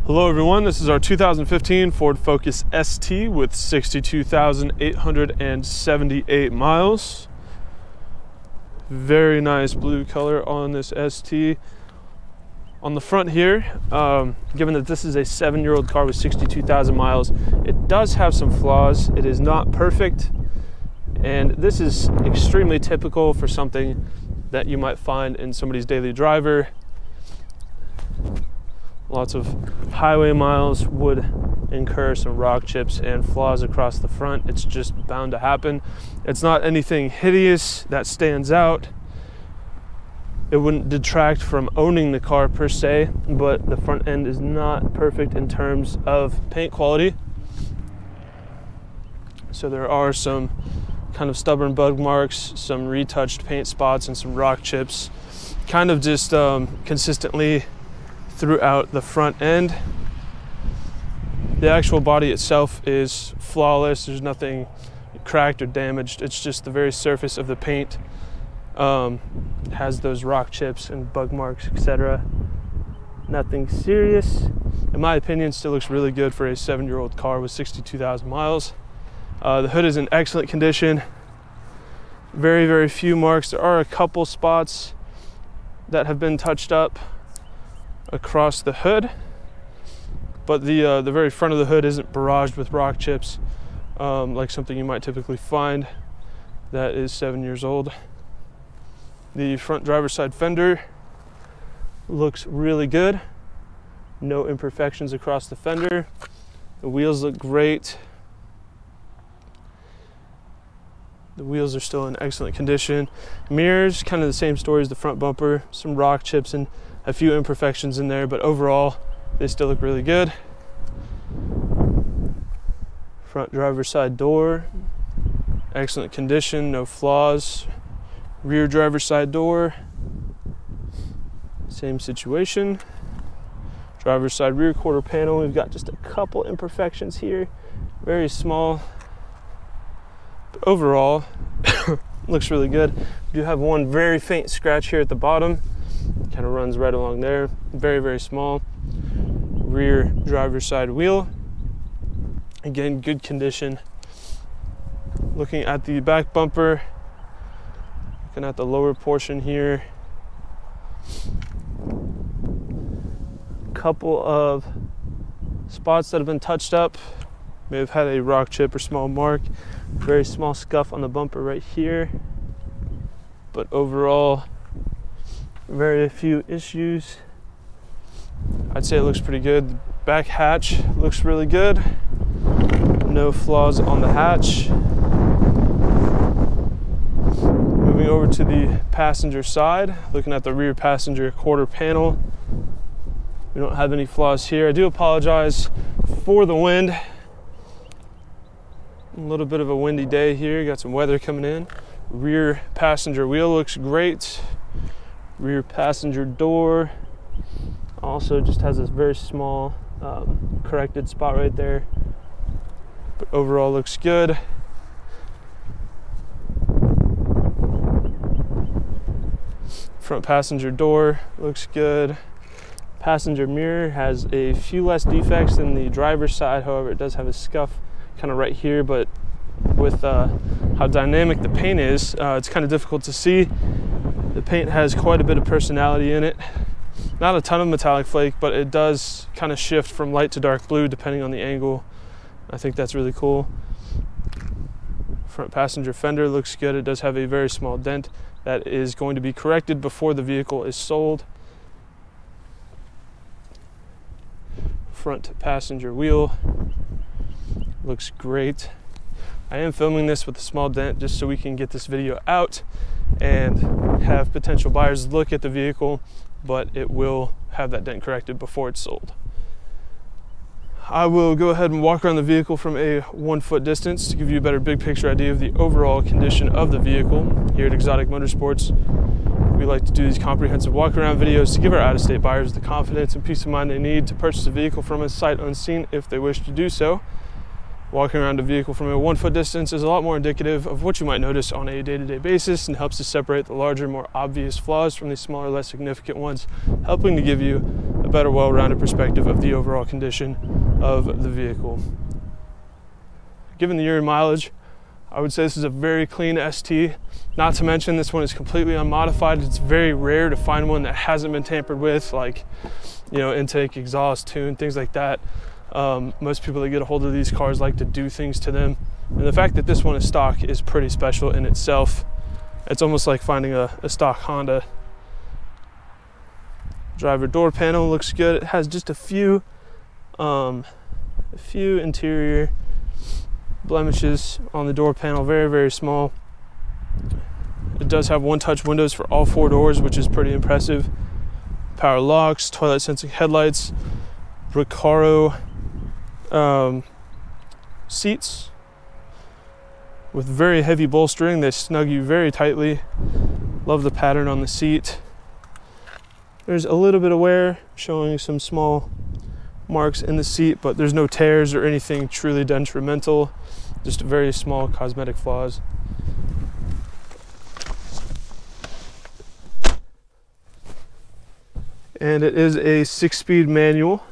Hello everyone, this is our 2015 Ford Focus ST with 62,878 miles. Very nice blue color on this ST. On the front here, given that this is a 7-year-old car with 62,000 miles, it does have some flaws. It is not perfect, and this is extremely typical for something that you might find in somebody's daily driver. Lots of highway miles would incur some rock chips and flaws across the front. It's just bound to happen. It's not anything hideous that stands out. It wouldn't detract from owning the car per se, but the front end is not perfect in terms of paint quality. So there are some kind of stubborn bug marks, some retouched paint spots, and some rock chips, kind of just consistently throughout the front end. The actual body itself is flawless. There's nothing cracked or damaged. It's just the very surface of the paint has those rock chips and bug marks, etc. Nothing serious. In my opinion, still looks really good for a 7-year-old car with 62,000 miles. The hood is in excellent condition. Very, very few marks. There are a couple spots that have been touched up across the hood, but the very front of the hood isn't barraged with rock chips like something you might typically find that is 7 years old. The front driver's side fender looks really good. No imperfections across the fender. The wheels look great. The wheels are still in excellent condition. Mirrors, kind of the same story as the front bumper. Some rock chips and a few imperfections in there, but overall they still look really good. Front driver's side door, excellent condition, no flaws. Rear driver's side door, same situation. Driver's side rear quarter panel, we've got just a couple imperfections here, very small, but overall looks really good. We do have one very faint scratch here at the bottom, kind of runs right along there, very, very small. Rear driver's side wheel, again, good condition. Looking at the back bumper, looking at the lower portion here, couple of spots that have been touched up, may have had a rock chip or small mark. Very small scuff on the bumper right here, but overall very few issues. I'd say it looks pretty good. The back hatch looks really good. No flaws on the hatch. Moving over to the passenger side, looking at the rear passenger quarter panel. We don't have any flaws here. I do apologize for the wind. A little bit of a windy day here. Got some weather coming in. Rear passenger wheel looks great. Rear passenger door also just has this very small corrected spot right there, but overall looks good. Front passenger door looks good. Passenger mirror has a few less defects than the driver's side. However, it does have a scuff kind of right here, but with how dynamic the paint is, it's kind of difficult to see. The paint has quite a bit of personality in it. Not a ton of metallic flake, but it does kind of shift from light to dark blue depending on the angle. I think that's really cool. Front passenger fender looks good. It does have a very small dent that is going to be corrected before the vehicle is sold. Front passenger wheel looks great. I am filming this with a small dent just so we can get this video out and have potential buyers look at the vehicle, but it will have that dent corrected before it's sold. I will go ahead and walk around the vehicle from a 1-foot distance to give you a better big picture idea of the overall condition of the vehicle. Here at Exotic Motorsports, we like to do these comprehensive walk around videos to give our out-of-state buyers the confidence and peace of mind they need to purchase a vehicle from us sight unseen if they wish to do so. Walking around a vehicle from a 1-foot distance is a lot more indicative of what you might notice on a day-to-day basis and helps to separate the larger, more obvious flaws from the smaller, less significant ones, helping to give you a better, well-rounded perspective of the overall condition of the vehicle. Given the year mileage, I would say this is a very clean ST. Not to mention this one is completely unmodified. It's very rare to find one that hasn't been tampered with, like, you know, intake, exhaust, tune, things like that. Most people that get a hold of these cars like to do things to them. And the fact that this one is stock is pretty special in itself. It's almost like finding a stock Honda. Driver door panel looks good. It has just a few interior blemishes on the door panel, very, very small. It does have one-touch windows for all 4 doors, which is pretty impressive. Power locks, toilet sensing headlights, Recaro seats with very heavy bolstering. They snug you very tightly. Love the pattern on the seat. There's a little bit of wear, showing some small marks in the seat, but there's no tears or anything truly detrimental, just very small cosmetic flaws. And it is a 6-speed manual.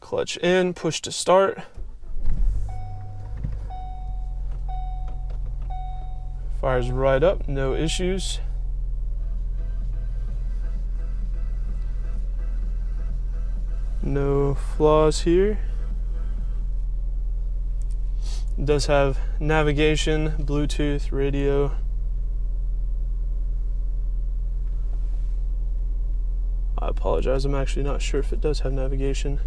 Clutch in, push to start. Fires right up, no issues. No flaws here. It does have navigation, Bluetooth, radio. I apologize, I'm actually not sure if it does have navigation.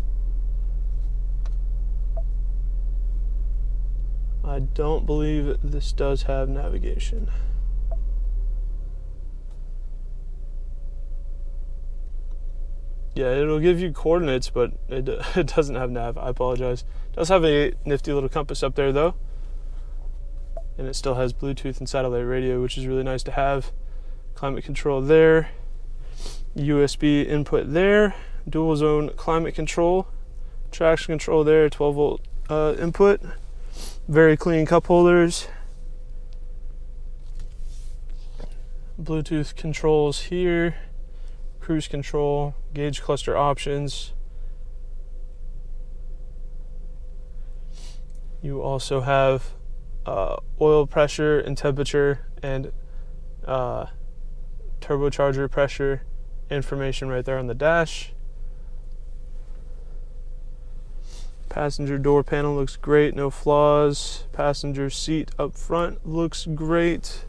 I don't believe this does have navigation. Yeah, it'll give you coordinates, but it doesn't have nav. I apologize. It does have a nifty little compass up there though. And it still has Bluetooth and satellite radio, which is really nice to have. Climate control there. USB input there. Dual zone climate control. Traction control there, 12 volt input. Very clean cup holders. Bluetooth controls here. Cruise control, gauge cluster options. You also have oil pressure and temperature and turbocharger pressure information right there on the dash. Passenger door panel looks great, no flaws. Passenger seat up front looks great.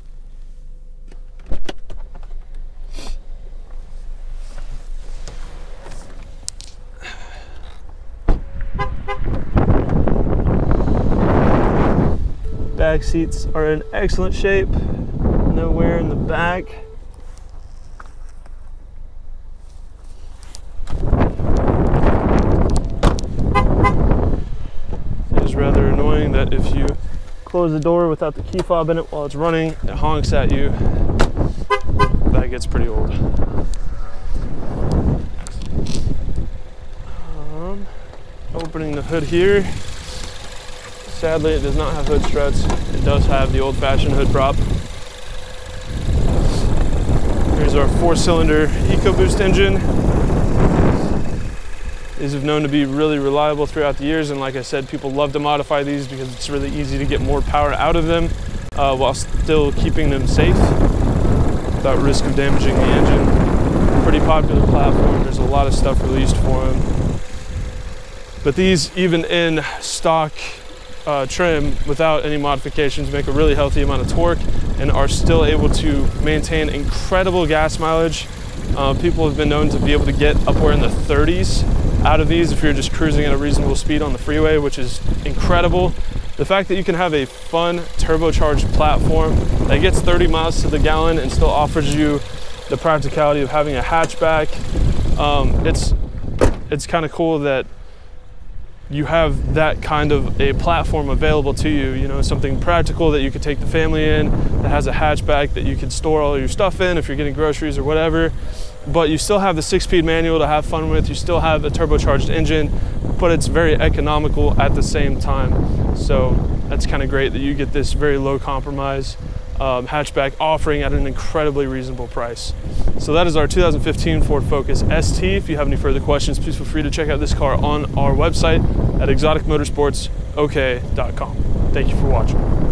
Back seats are in excellent shape, no wear in the back. It is rather annoying that if you close the door without the key fob in it while it's running, it honks at you. That gets pretty old. Opening the hood here. Sadly, it does not have hood struts. It does have the old-fashioned hood prop. Here's our 4-cylinder EcoBoost engine. These have known to be really reliable throughout the years, and like I said, people love to modify these because it's really easy to get more power out of them while still keeping them safe without risk of damaging the engine. Pretty popular platform. There's a lot of stuff released for them. But these, even in stock trim without any modifications, make a really healthy amount of torque and are still able to maintain incredible gas mileage. People have been known to be able to get upward in the 30s out of these if you're just cruising at a reasonable speed on the freeway, which is incredible. The fact that you can have a fun turbocharged platform that gets 30 miles to the gallon and still offers you the practicality of having a hatchback, it's kind of cool that you have that kind of a platform available to you, you know, something practical that you could take the family in, that has a hatchback that you could store all your stuff in if you're getting groceries or whatever. But you still have the 6-speed manual to have fun with, you still have a turbocharged engine, but it's very economical at the same time. So that's kind of great that you get this very low compromise hatchback, offering at an incredibly reasonable price. So that is our 2015 Ford Focus ST. If you have any further questions, please feel free to check out this car on our website at exoticmotorsportsok.com. Thank you for watching.